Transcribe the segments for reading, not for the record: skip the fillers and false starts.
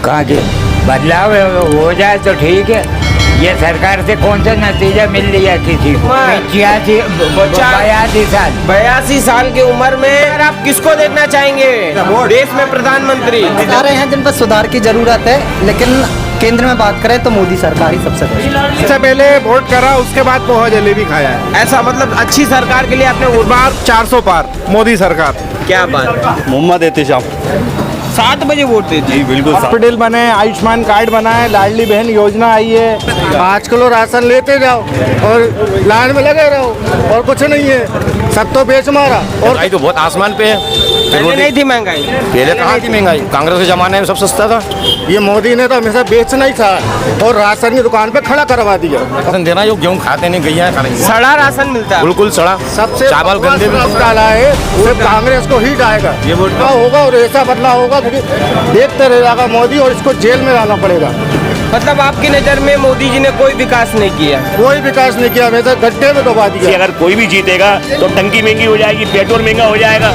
कहाँ के बदलाव हो जाए तो ठीक है। ये सरकार से कौन सा नतीजा मिल रहा है किसी को? 82 साल की उम्र में आप किसको देखना चाहेंगे देश में प्रधानमंत्री? आ रहे हैं जिन पर सुधार की जरूरत है, लेकिन केंद्र में बात करें तो मोदी सरकार ही सबसे बेस्ट। सबसे पहले वोट करा, उसके बाद पोहा जलेबी खाया है। ऐसा मतलब अच्छी सरकार के लिए आपने इस बार 400 पार मोदी सरकार। क्या बात है? मोहम्मद एहतिशाम 7 बजे वोट देते जी बिल्कुल। हॉस्पिटल बने, आयुष्मान कार्ड बना है, लाडली बहन योजना आई है। 5 किलो राशन लेते जाओ और लाइन में लगे रहो और कुछ नहीं है, सब तो बेच मारा। और महंगाई तो बहुत आसमान पे है। पहले नहीं थी महंगाई? पहले कहाँ थी महंगाई? कांग्रेस के जमाने में सब सस्ता था। ये मोदी ने तो हमेशा बेचना ही था और राशन की दुकान पे खड़ा करवा दिया। राशन देना जो गेहूँ खाते नहीं, गैया खा रही हैं। सड़ा राशन मिलता है। बिल्कुल सड़ा। सबसे चावल गंदे बकवास डाला है, सिर्फ कांग्रेस को ही डालेगा। ये वोट होगा और ऐसा बदलाव होगा कि देखते रहेगा मोदी और इसको जेल में डालना पड़ेगा। मतलब आपकी नज़र में मोदी जी ने कोई विकास नहीं किया? कोई विकास नहीं किया, वैसे गड्ढे में डुबा दिया। अगर कोई भी जीतेगा तो टंकी महंगी हो जाएगी, पेट्रोल महंगा हो जाएगा।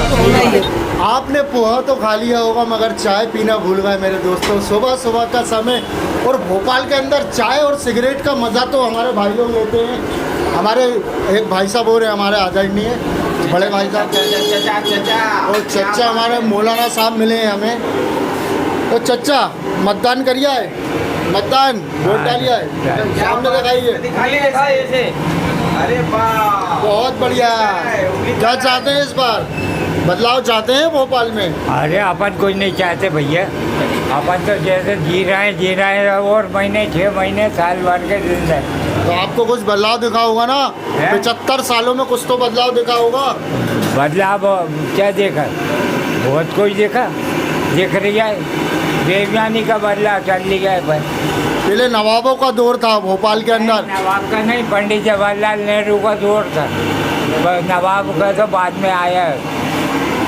आपने पोहा तो खा लिया होगा मगर चाय पीना भूल गए मेरे दोस्तों। सुबह सुबह का समय और भोपाल के अंदर चाय और सिगरेट का मज़ा तो हमारे भाई लोग लेते हैं। हमारे एक भाई साहब हो रहे हैं, हमारे आदरणीय बड़े भाई साहब और चचा हमारे मौलाना साहब मिले हैं हमें। तो चचा मतदान करिए है, मतदान वोट डालिए है, सामने दिखाइए। अरे वाह, बहुत बढ़िया। क्या चाहते हैं इस बार? बदलाव चाहते हैं भोपाल में? अरे अपन कुछ नहीं चाहते भैया, अपन तो जैसे जी रहे हैं और महीने 6 महीने साल भर के दिन है। तो आपको कुछ बदलाव दिखा होगा ना? 75 सालों में कुछ तो बदलाव दिखा होगा। बदलाव क्या देखा? बहुत कुछ देखा, दिख रहा है। बेईमानी का बदलाव चल लिया है बस। पहले नवाबों का दौर था भोपाल के अंदर। नवाब का नहीं, पंडित जवाहरलाल नेहरू का दौर था। नवाब का तो बाद में आया है,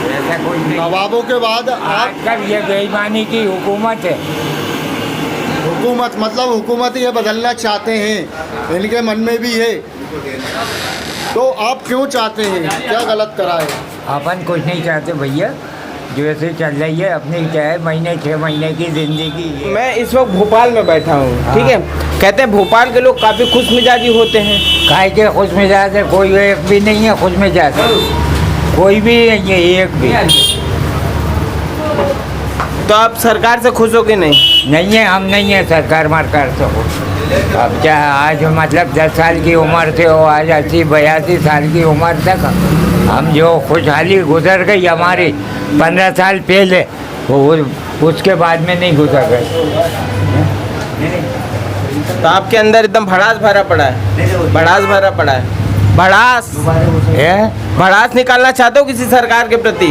ऐसा कुछ नहीं। नवाबों के बाद आप आजकल ये बेईमानी की हुकूमत है। हुकूमत मतलब हुकूमत ये बदलना चाहते हैं, इनके मन में भी है। तो आप क्यों चाहते हैं? क्या गलत करा है? अपन कुछ नहीं चाहते भैया, जो ऐसे चल रही है अपनी क्या है, महीने 6 महीने की जिंदगी है। मैं इस वक्त भोपाल में बैठा हूँ, ठीक है। कहते हैं भोपाल के लोग काफ़ी खुश मिजाजी होते हैं। काहे के खुश मिजाज है? कोई एक भी नहीं है खुश मिजाज, कोई भी नहीं है, एक भी तो आप सरकार से खुश हो कि नहीं? नहीं है, हम नहीं है सरकार मरकार से खुश। अब क्या आज मतलब 10 साल की उम्र से हो, आज 80-82 साल की उम्र तक हम जो खुशहाली गुजर गई हमारी 15 साल पहले, वो उसके बाद में नहीं गुजर गई। तो आपके अंदर एकदम भड़ास भरा पड़ा है, भड़ास भरा पड़ा है। भड़ास भड़ास निकालना चाहते हो किसी सरकार के प्रति?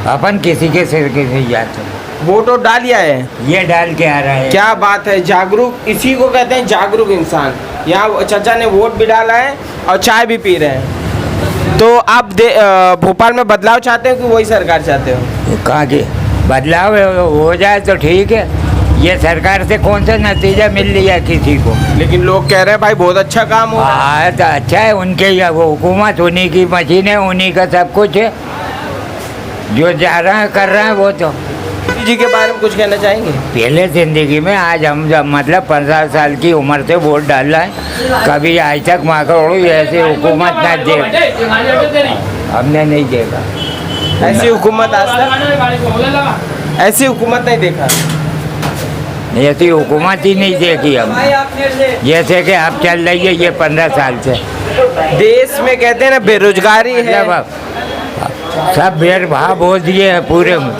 अपन किसी के सिर के नहीं जाते। वोट डालिया है? ये डाल के आ रहा है। क्या बात है, जागरूक, इसी को कहते हैं जागरूक इंसान। यहाँ चचा ने वोट भी डाला है और चाय भी पी रहे हैं। तो आप भोपाल में बदलाव चाहते हो कि वही सरकार चाहते हो? कहाँ के बदलाव हो जाए तो ठीक है। ये सरकार से कौन सा नतीजा मिल रहा है किसी को? लेकिन लोग कह रहे हैं भाई बहुत अच्छा काम हो रहा है। तो अच्छा है, उनके वो हुकूमत, उन्हीं की मशीन है, उन्हीं का सब कुछ है। जो जा रहा है कर रहा है वो। तो जी के बारे में कुछ कहना चाहेंगे? पहले ज़िंदगी में आज हम जब मतलब 15 साल की उम्र से वोट डाल रहे हैं, कभी आज तक माकड़ू ऐसी हुकूमत ना हमने नहीं देखा। ऐसी हुकूमत आज तक ऐसी हुकूमत नहीं देखा। ऐसी हुकूमत ही नहीं देखी हम, जैसे कि अब चल रही है ये 15 साल से। देश में कहते हैं ना बेरोजगारी है, सब भेदभाव हो दिए हैं पूरे में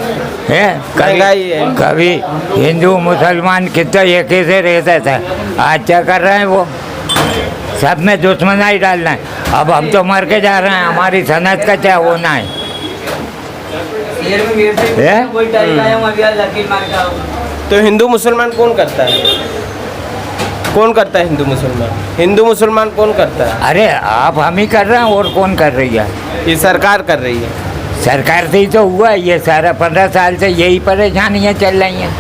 है। कभी हिंदू मुसलमान कितना एक से रहता था, आज क्या कर रहे हैं वो? सब में दुश्मनाई डालना है। अब हम तो मर के जा रहे हैं, हमारी सनत का क्या होना है? तो हिंदू मुसलमान कौन करता है? कौन करता है हिंदू मुसलमान? हिंदू मुसलमान कौन करता है? अरे आप हम ही कर रहे हैं, और कौन कर रही है? ये सरकार कर रही है। सरकार से ही तो हुआ ये सारा। 15 साल से यही परेशानियाँ चल रही हैं।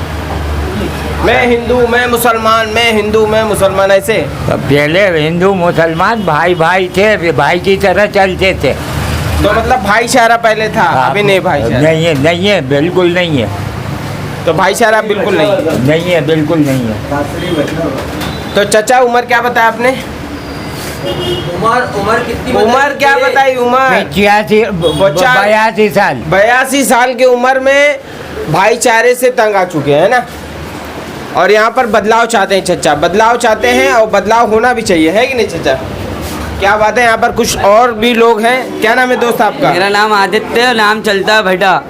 मैं हिंदू मैं मुसलमान, मैं हिंदू मैं मुसलमान, ऐसे। तो पहले हिंदू मुसलमान भाई भाई थे, भाई की तरह चलते थे। तो मतलब भाईचारा पहले था, अभी नहीं भाईचारा? नहीं है, नहीं है, बिल्कुल नहीं है। तो भाईचारा बिल्कुल नहीं। नहीं है, बिल्कुल नहीं है। तो चाचा उम्र क्या बताया आपने? उम्र क्या बताई? उम्र 82 साल। 82 साल की उम्र में भाईचारे से तंग आ चुके हैं ना। और यहाँ पर बदलाव चाहते हैं चचा, बदलाव चाहते हैं और बदलाव होना भी चाहिए, है कि नहीं चचा? क्या बात है। यहाँ पर कुछ और भी लोग हैं। क्या नाम है दोस्त आपका? मेरा नाम आदित्य, नाम चलता है भट्टा।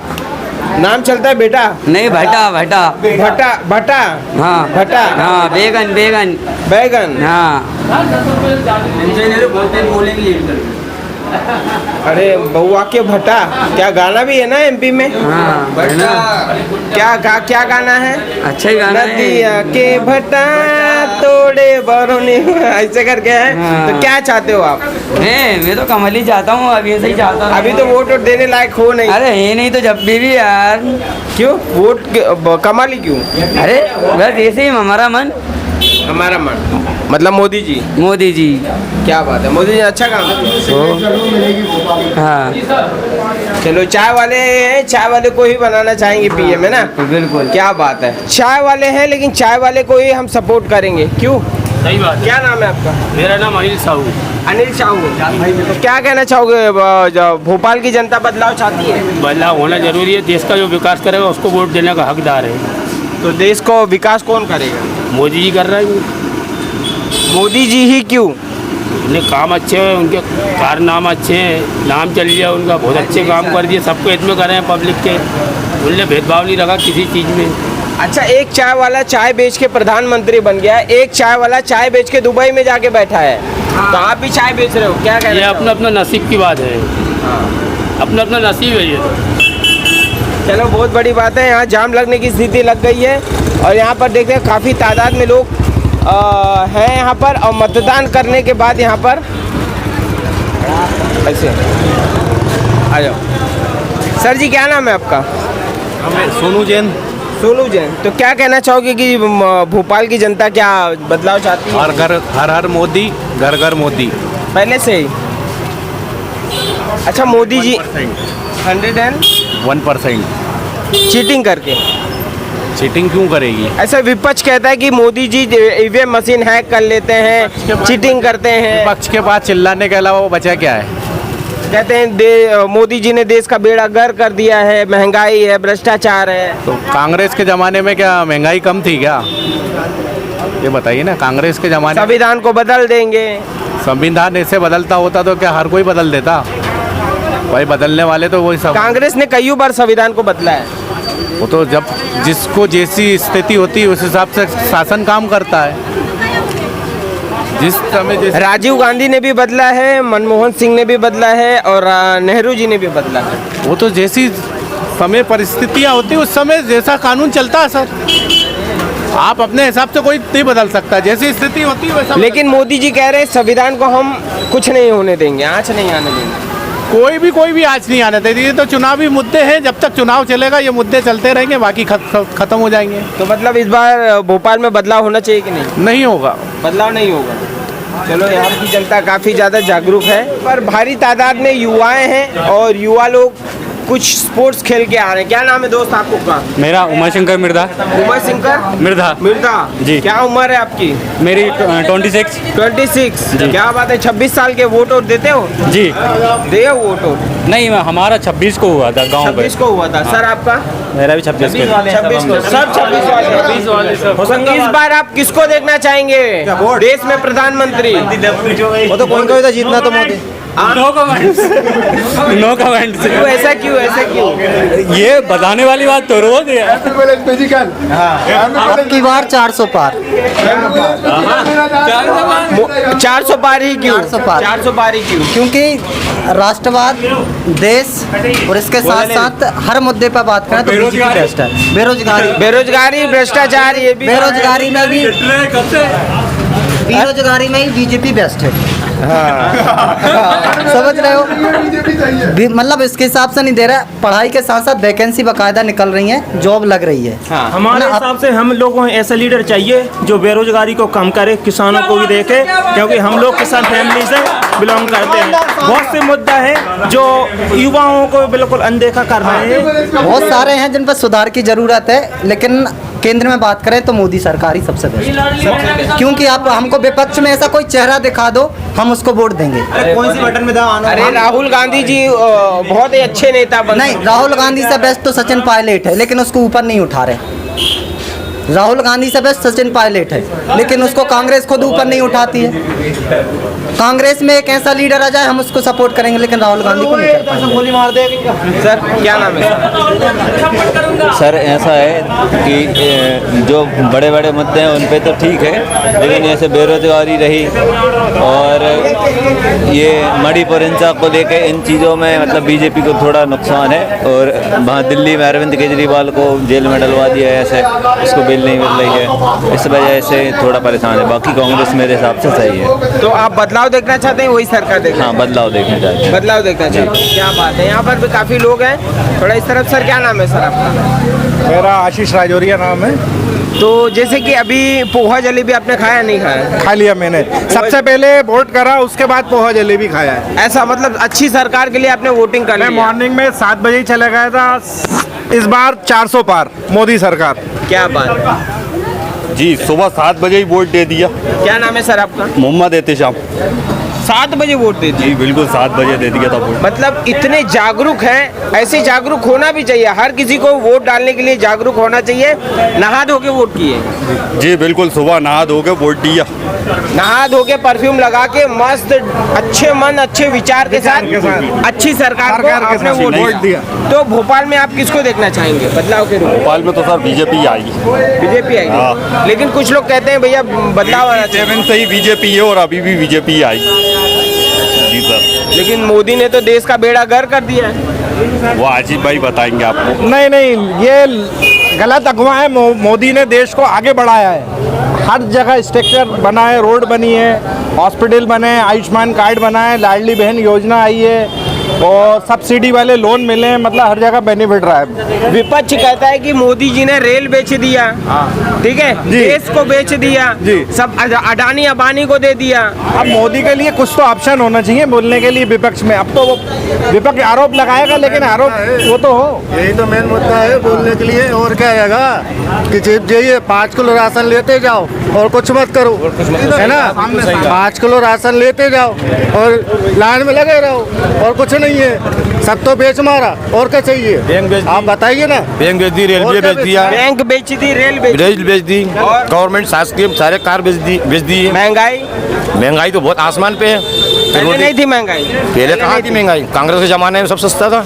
नाम चलता है बेटा? नहीं, भट्टा भट्टा। भट्टा भट्टा? हाँ भट्टा। हाँ, बैगन बैगन बैगन। हाँ। अरे बउआ के भट्टा, क्या गाना भी है ना एमपी में? हाँ, क्या गाना है? अच्छा ही गाना है। नदिया के भट्टा तोड़े बरौनी, ऐसे करके है। हाँ। तो क्या चाहते हो आप? मैं तो कमल ही चाहता हूँ, अभी ऐसे ही चाहता हूँ। अभी तो वोट देने लायक हो नहीं। अरे ये नहीं तो जब भी यार। क्यों वोट कमाल ही क्यों? अरे बस ऐसे ही हमारा मन। हमारा मन मतलब मोदी जी। मोदी जी। क्या बात है, मोदी जी अच्छा काम है। हाँ चलो चाय वाले हैं, चाय वाले को ही बनाना चाहेंगे पीएम, है ना? बिल्कुल। क्या बात है। चाय वाले हैं लेकिन चाय वाले को ही हम सपोर्ट करेंगे। क्यों? सही बात। क्या नाम है आपका? मेरा नाम अनिल साहू। अनिल साहू। तो क्या कहना चाहोगे? भोपाल की जनता बदलाव चाहती है? बदलाव होना जरूरी है। देश का जो विकास करेगा उसको वोट देने का हकदार है। तो देश को विकास कौन करेगा? मोदी जी कर रहे हैं। मोदी जी ही क्यों? उनके काम अच्छे हैं, उनके कारनामा अच्छे हैं, नाम चल लिया उनका, बहुत अच्छे काम कर दिए, सबको हित में कर रहे हैं पब्लिक के। उन्होंने भेदभाव नहीं रखा किसी चीज़ में। अच्छा, एक चाय वाला चाय बेच के प्रधानमंत्री बन गया है, एक चाय वाला चाय बेच के दुबई में जाके बैठा है। तो आप भी चाय बेच रहे हो, क्या कहना ये चाहोगे? अपना अपना नसीब की बात है। अपना अपना नसीब है ये तो। चलो बहुत बड़ी बात है। यहाँ जाम लगने की स्थिति लग गई है और यहाँ पर देखते हैं काफ़ी तादाद में लोग हैं यहाँ पर। और मतदान करने के बाद यहाँ पर ऐसे आ जाओ। सर जी क्या नाम है आपका? सोनू जैन। सोनू जैन। तो क्या कहना चाहोगे कि भोपाल की जनता क्या बदलाव चाहती है? हर हर मोदी, घर घर मोदी। पहले से ही। अच्छा, मोदी जी 1% चीटिंग करके। चीटिंग क्यों करेगी? ऐसा विपक्ष कहता है कि Modi ji EVM machine hack कर लेते हैं, चीटिंग करते हैं। पक्ष के पास चिल्लाने के अलावा वो बचा क्या है? कहते हैं मोदी जी ने देश का बेड़ा गर्क कर दिया है, महंगाई है, भ्रष्टाचार है। तो कांग्रेस के ज़माने में क्या महंगाई कम थी क्या? ये बताइए ना। कांग्रेस के ज़माने संविधान को बदल देंगे। संविधान ऐसे बदलता होता तो क्या हर कोई बदल देता? भाई बदलने वाले तो वही सब। कांग्रेस ने कई बार संविधान को बदला है। वो तो जब जिसको जैसी स्थिति होती है उस हिसाब से शासन काम करता है। जिस समय राजीव गांधी ने भी बदला है, मनमोहन सिंह ने भी बदला है और नेहरू जी ने भी बदला है। वो तो जैसी समय परिस्थितियाँ होती है उस समय जैसा कानून चलता है सर। आप अपने हिसाब से कोई नहीं बदल सकता, जैसी स्थिति होती है वैसा। लेकिन मोदी जी कह रहे हैं संविधान को हम कुछ नहीं होने देंगे, आँच नहीं आने देंगे। कोई भी आज नहीं आने देती। ये तो चुनावी मुद्दे हैं, जब तक चुनाव चलेगा ये मुद्दे चलते रहेंगे, बाकी खत्म हो जाएंगे। तो मतलब इस बार भोपाल में बदलाव होना चाहिए कि नहीं? नहीं होगा, बदलाव नहीं होगा। चलो यहाँ की जनता काफ़ी ज़्यादा जागरूक है, पर भारी तादाद में युवाएं हैं और युवा लोग कुछ स्पोर्ट्स खेल के आ रहे हैं। क्या नाम है दोस्त आपका? मेरा उमा शंकर मिर्धा। उमा शंकर मिर्धा जी। क्या उम्र है आपकी? मेरी 26। 26। क्या बात है। 26 साल के वोट देते हो? जी। दे वोट? नहीं, हमारा 26 को हुआ था गांव पे। 26 को हुआ था। सर आपका? मेरा भी 26 को। 26 को। सब 26 वाले। तो इस बार आप किसको देखना चाहेंगे देश में प्रधानमंत्री? वो तो कौन कहता जीतना तो मोदी। No comment. क्यों ऐसा क्यों? ये बताने वाली बात तो रोज है। अब की बार 400 पार। 400 पार ही क्यों? 400 पार। 400 पार ही क्यों? क्योंकि राष्ट्रवाद, देश और इसके साथ साथ हर मुद्दे पर बात करें तो बीजेपी बेस्ट है। बेरोजगारी, भ्रष्टाचार, ये भी बेरोजगारी में ही बीजेपी बेस्ट है। समझ रहे हो? मतलब इसके हिसाब से नहीं दे रहा। पढ़ाई के साथ साथ वैकेंसी बाकायदा निकल रही है, जॉब लग रही है। हमारे हिसाब से हम लोगों को ऐसा लीडर चाहिए जो बेरोजगारी को कम करे, किसानों को भी देखे, क्योंकि हम लोग किसान फैमिली से बिलोंग करते हैं। बहुत से मुद्दा है जो युवाओं को बिल्कुल अनदेखा कर रहे हैं। बहुत सारे हैं जिन पर सुधार की ज़रूरत है, लेकिन केंद्र में बात करें तो मोदी सरकार ही सबसे बेस्ट, क्योंकि आप हमको विपक्ष में ऐसा कोई चेहरा दिखा दो, हम उसको वोट देंगे। कौन सी बटन में दबाना? अरे राहुल गांधी जी बहुत ही अच्छे नेता बन नहीं, राहुल गांधी से बेस्ट तो सचिन पायलट है, लेकिन उसको ऊपर नहीं उठा रहे। राहुल गांधी से बेस्ट सचिन पायलट है, लेकिन उसको कांग्रेस खुद ऊपर नहीं उठाती है। कांग्रेस में एक ऐसा लीडर आ जाए हम उसको सपोर्ट करेंगे, लेकिन राहुल गांधी को नहीं कर पाएंगे। गोली मार देगा। सर क्या नाम है? सर ऐसा है कि जो बड़े बड़े मुद्दे हैं उन पे तो ठीक है, लेकिन ऐसे बेरोजगारी रही और ये मणिपुर हिंसा को लेकर इन चीज़ों में मतलब बीजेपी को थोड़ा नुकसान है। और वहाँ दिल्ली में अरविंद केजरीवाल को जेल में डलवा दिया है, ऐसे उसको बेल नहीं मिल रही है, इस वजह से थोड़ा परेशान है। बाकी कांग्रेस मेरे हिसाब से सही है। तो आप बदलाव देखना चाहते हैं, वही सरकार देखना? हाँ, बदलाव देखना चाहते हैं। बदलाव देखना चाहते हैं, क्या बात है। यहाँ पर भी काफ़ी लोग हैं, थोड़ा इस तरफ। सर क्या नाम है सर आपका? मेरा आशीष राजौरिया नाम है। तो जैसे कि अभी पोहा जलेबी आपने खाया नहीं खाया? खा लिया मैंने, सबसे पहले वोट करा, उसके बाद पोहा जलेबी खाया है। ऐसा मतलब अच्छी सरकार के लिए आपने वोटिंग कर मैं लिया? मॉर्निंग में 7 बजे ही चला गया था। इस बार 400 पार मोदी सरकार। क्या बात। जी, सुबह 7 बजे ही वोट दे दिया। क्या नाम है सर आपका? मोहम्मद एहतेशाम। 7 बजे वोट दे दिया? जी बिल्कुल, 7 बजे दे दिया था वोट। मतलब इतने जागरूक हैं, ऐसे जागरूक होना भी चाहिए। हर किसी को वोट डालने के लिए जागरूक होना चाहिए। नहा धो के वोट किए? जी बिल्कुल, सुबह नहा धो के वोट दिया। नहा धो के परफ्यूम लगा के मस्त अच्छे मन अच्छे विचार के साथ अच्छी सरकार को आपने वोट दिया। तो भोपाल में आप किसको देखना चाहेंगे बदलाव के रूप में? भोपाल में तो सर बीजेपी आएगी। बीजेपी आएगी, लेकिन कुछ लोग कहते हैं भैया बदलाव आना चाहिए। से ही बीजेपी है और अभी भी बीजेपी आएगी। जी सर। लेकिन मोदी ने तो देश का बेड़ा गर्क कर दिया है। वो आजीब भाई बताएंगे आपको। नहीं, ये गलत अगवा है। मोदी ने देश को आगे बढ़ाया है। हर जगह स्ट्रक्चर बना है, रोड बनी है, हॉस्पिटल बने हैं, आयुष्मान कार्ड बना है, लाडली बहन योजना आई है और सब्सिडी वाले लोन मिले हैं। मतलब हर जगह बेनिफिट रहा है। विपक्ष कहता है कि मोदी जी ने रेल बेच दिया, ठीक है, देश को बेच दिया जी, सब अडानी अबानी को दे दिया। अब मोदी के लिए कुछ तो ऑप्शन होना चाहिए बोलने के लिए विपक्ष में। अब तो वो विपक्ष आरोप लगाएगा, लेकिन आरोप वो तो हो। यही तो मेन मुद्दा है बोलने के लिए। और क्या रहेगा कि चिप जाइए 5 किलो राशन लेते जाओ और कुछ मत करो, है ना। 5 किलो राशन लेते जाओ और लाइन में लगे रहो और कुछ नहीं है। सब तो बेच मारा, और क्या चाहिए आप बताइए ना। बैंक बेच दी, रेलवे बेच दिया, बैंक बेच दी, रेल बेच दी, गवर्नमेंट शासकीय सारे कार बेच दी। महंगाई तो बहुत आसमान पे है। पहले नहीं थी महंगाई? पहले कहाँ थी महंगाई? कांग्रेस के जमाने में सब सस्ता था।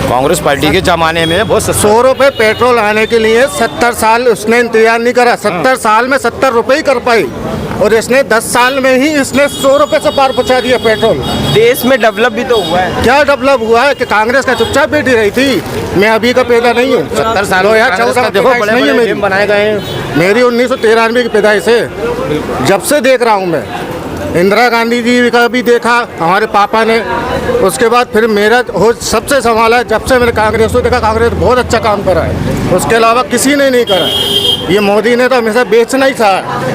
कांग्रेस पार्टी के जमाने में बहुत 100 रुपये पेट्रोल आने के लिए 70 साल उसने इंतजार नहीं करा। 70 साल में 70 रुपये ही कर पाई, और इसने 10 साल में ही इसने 100 रुपये से पार पहुंचा दिया पेट्रोल। देश में डेवलप भी तो हुआ है। क्या डेवलप हुआ है कि कांग्रेस का चुपचाप बैठी रही थी। मैं अभी का पैदा नहीं हूँ। 70 साल 2014 देखो बड़े नहीं है मेरी। बनाए गए हैं। मेरी 1993 की पैदाइश है। जब से देख रहा हूँ मैं। इंदिरा गांधी जी का भी देखा हमारे पापा ने, उसके बाद फिर मेरा हो सबसे संभाला। जब से मैंने कांग्रेस को देखा, कांग्रेस बहुत अच्छा काम करा है, उसके अलावा किसी ने नहीं करा। ये मोदी ने तो हमेशा बेचना ही था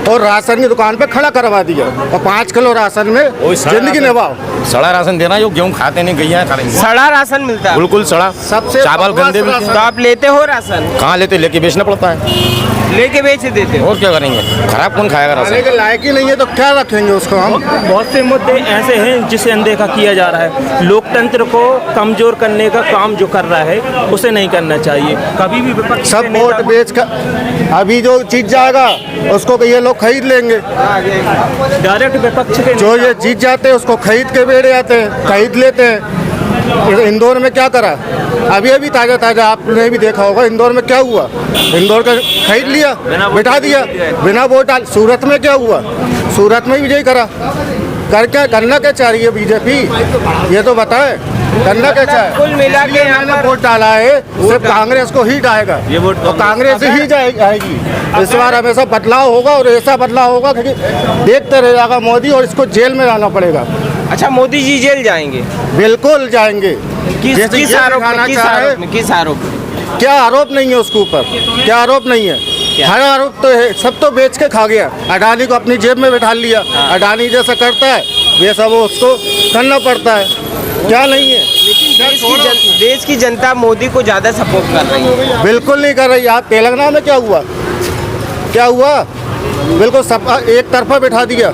और राशन की दुकान पे खड़ा करवा दिया। और 5 किलो राशन में जिंदगी निभाओ। सड़ा राशन देना, जो गेहूँ खाते नहीं, गैया खाएंगे। सड़ा राशन मिलता है? बिल्कुल सड़ा। सबसे चावल गंदे भी। तो आप लेते हो राशन? कहाँ लेते, लेके बेचना पड़ता है। लेके बेच देते हो? और क्या करेंगे, खराब कौन खाएगा राशन? खाने के लायक ही नहीं है तो क्या रखेंगे उसको हम। बहुत से मुद्दे ऐसे हैं जिसे अनदेखा किया जा रहा है। लोकतंत्र को कमजोर करने का काम जो कर रहा है उसे नहीं करना चाहिए। कभी भी विपक्ष सब वोट बेच कर अभी जो जीत जाएगा उसको ये लोग खरीद लेंगे। डायरेक्ट विपक्ष के जो ये जीत जाते हैं उसको खरीद के बैठ जाते हैं, खरीद लेते हैं। इंदौर में क्या करा अभी ताज़ा आपने भी देखा होगा। इंदौर में क्या हुआ, इंदौर का खरीद लिया, बिठा दिया बिना वोट डाल। सूरत में क्या हुआ, सूरत में भी यही करा। करना क्या चाह रही है बीजेपी, ये तो बताए। करना क्या चाहे? कुल मिला के मैंने वोट डाला है, सिर्फ कांग्रेस को ही डालेगा, ये वोट तो कांग्रेस ही जाएगी। इस बार हमेशा बदलाव होगा और ऐसा बदलाव होगा कि देखते रह जाएगा मोदी और इसको जेल में जाना पड़ेगा। अच्छा, मोदी जी जेल जाएंगे? बिल्कुल जाएंगे। किस आरोप में? क्या आरोप नहीं है उसके ऊपर? क्या आरोप नहीं है? हर आरोप तो है। सब तो बेच के खा गया। अडानी को अपनी जेब में बैठा लिया। अडानी जैसा करता है ये सब उसको करना पड़ता है, क्या नहीं है। लेकिन देश की जनता मोदी को ज़्यादा सपोर्ट कर रही है। बिल्कुल नहीं कर रही। आप तेलंगाना में क्या हुआ, क्या हुआ? बिल्कुल सब एक तरफा बिठा दिया।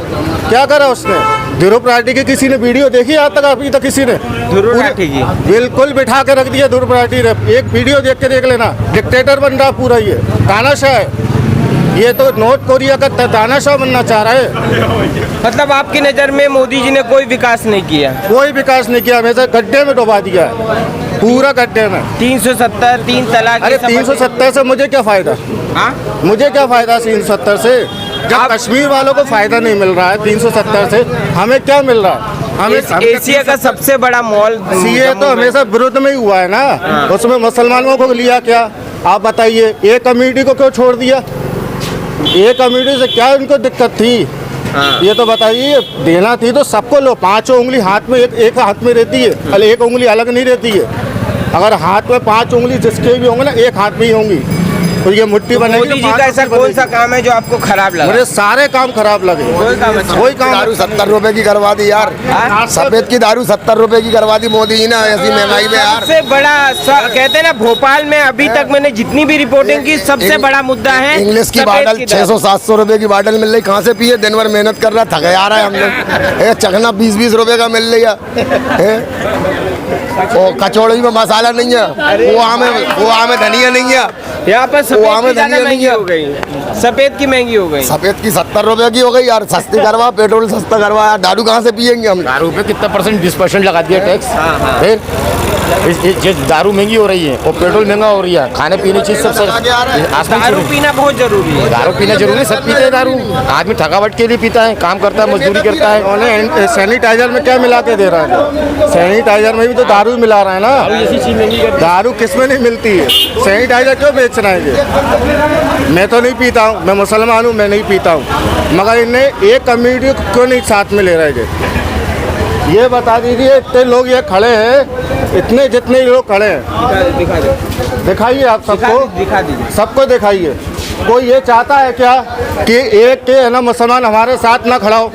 क्या करा उसने? ध्रुव राठी की किसी ने वीडियो देखी आज तक? अभी तक किसी ने? ध्रुव राठी की बिल्कुल बिठा के रख दिया ध्रुव राठी ने। एक वीडियो देख के देख लेना, डिक्टेटर बन रहा पूरा, ये तानाशाह है। ये तो नॉर्थ कोरिया का तानाशाह बनना चाह रहा है। मतलब आपकी नज़र में मोदी जी ने कोई विकास नहीं किया? कोई विकास नहीं किया, हमेशा गड्ढे में डुबा दिया है, पूरा गड्ढे में। 370 3 तलाक। अरे 370 से मुझे क्या फायदा? हाँ, मुझे क्या फायदा 370 से? जब कश्मीर वालों को फायदा नहीं मिल रहा है 370 से, हमें क्या मिल रहा है? हमें एशिया का सबसे बड़ा मॉल सीए तो हमेशा विरुद्ध में ही हुआ है ना। उसमें मुसलमानों को लिया क्या? आप बताइए, एक कम्युनिटी को क्यों छोड़ दिया? एक कम्युनिटी से क्या उनको दिक्कत थी? ये तो बताइए। देना थी तो सबको लो, 5 उंगली हाथ में, एक हाथ में रहती है, अरे एक उंगली अलग नहीं रहती है। अगर हाथ में 5 उंगली जिसके भी होंगे ना, एक हाथ में ही होंगी, तो ये मुट्ठी बनेगी। मोदी जी का ऐसा कौन सा काम है जो आपको खराब लगा? मुझे सारे काम खराब लगे। कोई काम दारू 70 रुपए की करवा दी यार। सफेद की दारू 70 रुपए की करवा दी मोदी जी ने, ऐसी महंगाई में यार। सबसे बड़ा कहते हैं ना, भोपाल में अभी तक मैंने जितनी भी रिपोर्टिंग की, सबसे बड़ा मुद्दा है इंग्लिश की बॉटल 600-700 रुपए की बॉटल मिल रही। कहाँ से पिए? दिन भर मेहनत कर रहा, थक आ रहा है हम लोग। चखना 20-20 रुपए का मिल रहा है। कचौड़ी में मसाला नहीं है, पोहा में धनिया नहीं है। यहाँ पर महंगी हो गई, सफेद की महंगी हो गई। सफेद की 70 रुपए की हो गई यार। सस्ती करवा, पेट्रोल सस्ता करवा यार। दारू कहाँ से पियेंगे हम? दारू पे कितना % 20% लगा दिया टैक्स। फिर ये दारू महंगी हो रही है और पेट्रोल महंगा हो रही है। खाने पीने चीज सब दारू पीना बहुत जरूरी है। दारू पीना जरूरी है, सब पीते हैं दारू। आदमी थकावट के लिए पीता है, काम करता है, मजदूरी करता है। उन्होंने सैनिटाइजर में क्या मिला के दे रहा है? सैनिटाइजर में भी तो दारू मिला रहा है ना। दारू किस में नहीं मिलती है? सैनिटाइजर क्यों बेचना है ये? मैं तो नहीं पीता हूँ, मैं मुसलमान हूँ, मैं नहीं पीता हूँ, मगर इन्हें एक कम्युनिटी को क्यों नहीं साथ में ले रहे हैं? ये बता दीजिए। इतने लोग ये खड़े हैं, इतने जितने लोग खड़े हैं, दिखाइए आप सबको, दिखा दीजिए, सबको दिखाइए। कोई ये चाहता है क्या कि एक के है ना मुसलमान हमारे साथ ना खड़ा हो?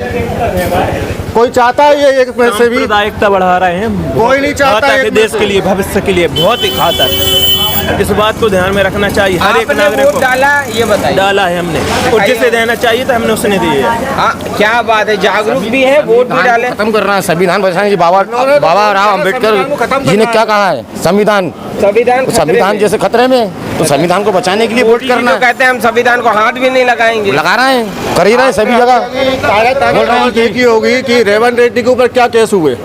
कोई चाहता है? ये एक में से भी सांप्रदायिकता बढ़ा रहे हैं। कोई नहीं चाहता है। देश के लिए, भविष्य के लिए बहुत ही घातक। इस बात को ध्यान में रखना चाहिए हर एक नागरिक को। डाला, ये बताइए। डाला है हमने, और जिसे देना चाहिए था हमने उसने दिए है। क्या बात है, जागरूक भी है, वोट भी डाले। खत्म कर रहा है संविधान बचाने की। बाबा राव अम्बेडकर जी ने क्या कहा है? संविधान जैसे खतरे में, तो संविधान को बचाने के लिए वोट करना है। कहते हैं हम संविधान को हाथ भी नहीं लगाएंगे। लगा रहे हैं, कर ही रहे हैं सभी जगह। देखी होगी कि रेवंत रेड्डी के ऊपर क्या केस हुए।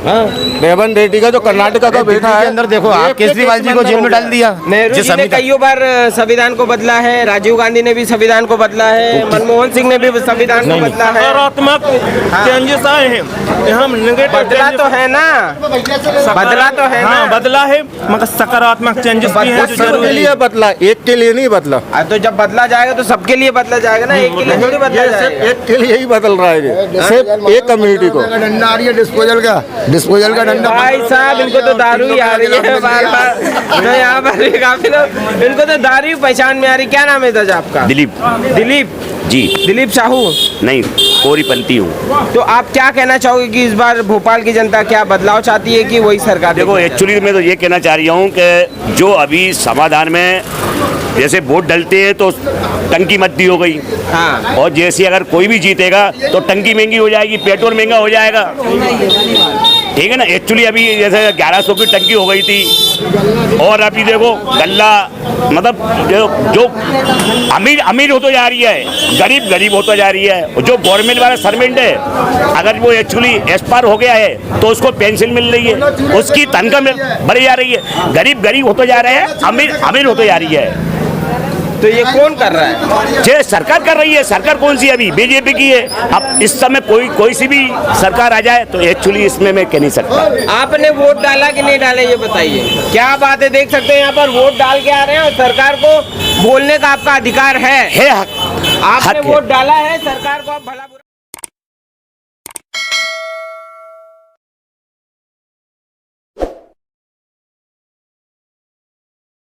रेवंत रेड्डी का जो कर्नाटका का बेटा है, अंदर देखो, आप केजरीवाल जी को जेल में डाल दिया। नेहरू जी ने कई बार संविधान को बदला है, राजीव गांधी ने भी संविधान को बदला है, मनमोहन सिंह ने भी संविधान को बदला है। सकारात्मक चेंजेस आए हैं, हम बदला तो है ना, बदला तो है ना, बदला है, मगर सकारात्मक चेंजेस भी हैं जो जरूरी है। बदला, एक के लिए नहीं बदला। तो जब बदला जाएगा तो सबके लिए बदला जाएगा ना, एक के लिए थोड़ी बदला जाएगा। एक के लिए ही बदल रहा है, सिर्फ एक कम्युनिटी को। डंडा आ रही है डिस्पोजल का डंडा। भाई साहब, इनको तो दारू ही आ रही है बार बार। तो यहाँ पर भी काफी लोग, इनको तो दारू ही पहचान में आ रही। क्या नाम है दादा आपका? दिलीप जी। दिलीप साहू? नहीं, कोरीपंथी हूँ। तो आप क्या कहना चाहोगे कि इस बार भोपाल की जनता क्या बदलाव चाहती है कि वही सरकार? देखो, एक्चुअली मैं तो ये कहना चाह रही हूँ कि जो अभी समाधान में जैसे वोट डलते हैं तो टंकी मद्दी हो गई। हाँ। और जैसे अगर कोई भी जीतेगा तो टंकी महंगी हो जाएगी, पेट्रोल महंगा हो जाएगा। ठीक है ना? एक्चुअली अभी जैसे 1100 की टंकी हो गई थी, और अभी देखो गल्ला, मतलब जो अमीर होता जा रही है, गरीब होता जा रही है। और जो गवर्नमेंट वाला सर्वेंट है, अगर वो एक्चुअली एक्सपायर हो गया है तो उसको पेंशन मिल रही है, उसकी तनख्वाह बढ़ी जा रही है। गरीब होता जा रहे हैं, अमीर होता जा रही है। तो ये कौन कर रहा है? जे सरकार कर रही है। सरकार कौन सी? अभी बीजेपी की है। अब इस समय कोई सी भी सरकार आ जाए तो एक्चुअली इसमें मैं कह नहीं सकता। आपने वोट डाला कि नहीं डाला, ये बताइए। क्या बात है, देख सकते हैं यहाँ पर वोट डाल के आ रहे हैं और सरकार को बोलने का आपका अधिकार है। हक आपने वोट डाला है, सरकार को आप भला